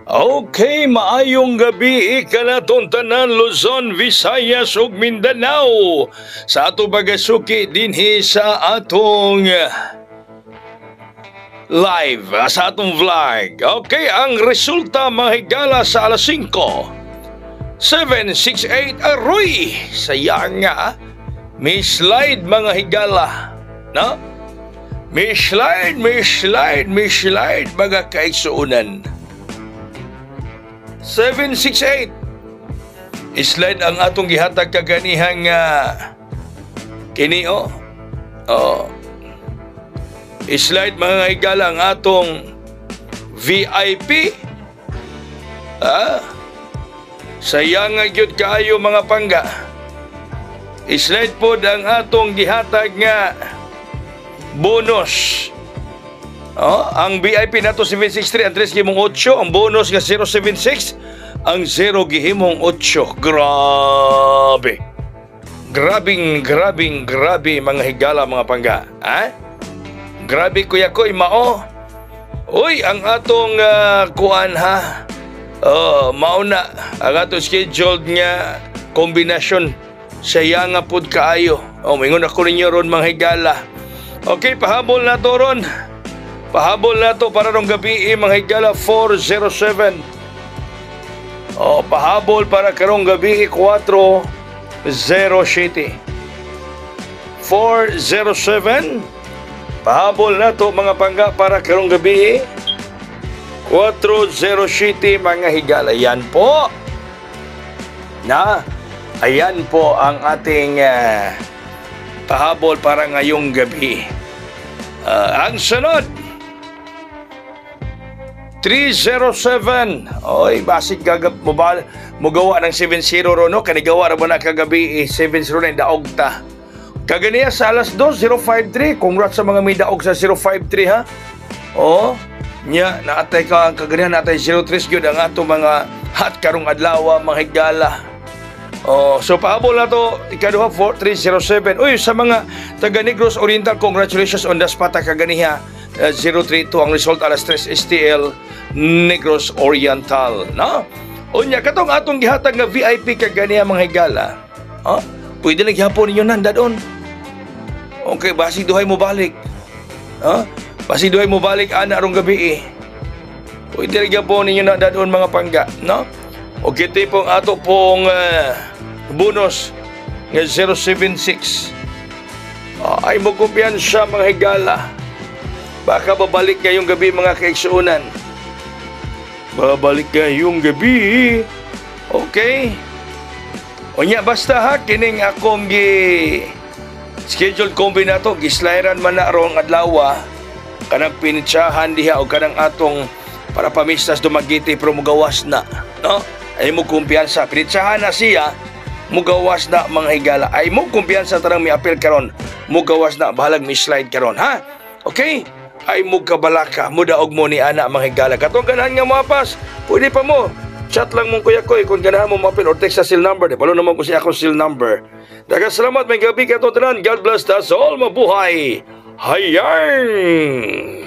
Okay, maayong gabi ikanaton tanan Luzon, Visayas ug Mindanao. Sa ato bagasuki dinhi sa atong live, sa atong vlog. Okay, ang resulta mahigala sa alas 5. 768 aroy. Sayang nga, may slide mga higala, no? May slide mga kaigsuunan. 768. Slide ang atong gihatag kaganihang kini slide mga higala ang atong VIP. Sayang nga gyud kaayo mga pangga. Slide pod ang atong gihatag nga bonus. Ang VIP nato 763, ang 3 gihimong 8, ang bonus nga 076, ang 0 gihimong 8. Grabe mga higala mga pangga. Grabe kuya ko mao. Uy, ang atong kuan ha. Mauna ang atong scheduled nga kombinasyon sayang nga pud kaayo. Mingon ako ninyo ron mga higala. Okay, pahabol na to ron. Pahabol na to para nung gabi mga higala 407. Pahabol para karong gabi 407. 407. Pahabol na to mga pangga para karong gabi 407 mga higala. Yan po. Ayan po ang ating pahabol para ngayong gabi. Ang sunod 307. Oy, basig mugawa ng 70 ro no, kanigawa ra ba na kagabi 709 daog ta. Kaganiya sa alas 2:053. Congrats sa mga may daog sa 053 ha. Nya naatay ka ang kaganiya natay 03 gyud ang ato mga hot karong adlaw mga higala. So pahabol na to ikaduha 4307. Uy, sa mga taga Negros Oriental, congratulations on the spot kaganiha 032 ang result alas 3 STL Negros Oriental, no? Unya katong atong gihatag nga VIP kaganiha mga higala. Pwede na gihapon ninyo nandadon. Okay, basi duhay mo balik. Basi duhay mo balik ana rong gabi Pwede na gihapon ninyo nandadon mga pangga, no? Okay, tipong ato pong bonus nga 076. Ay mo kumpiyansa mga higala. Baka babalik ngayong gabi mga kaigsuunan. Babalik ngayong gabi. Okay. Unya basta ha, kining akong scheduled kombinato, gislairan man na arong adlaw, kanang pinitsahan diha o kanang atong para pamistas dumagiti pero mugawas na, no? Ay mo kumpiyansa, pinitsahan na siya, mugawas na mga higala. Ay mo kumpiyansa tarang may apel karon, mugawas na bahalag mi slide karon ha. Okay? Ay mo kabalaka, mudaog mo ni ana mga higala. Katong ganahan nga mapas, pwede pa mo. Chat lang mong kuya ko kung ganahan mo mapin or text sa seal number. Palo naman ko siya akong seal number. Daghang salamat, may gabi ka to tanan. God bless us all, mabuhay. Hayang!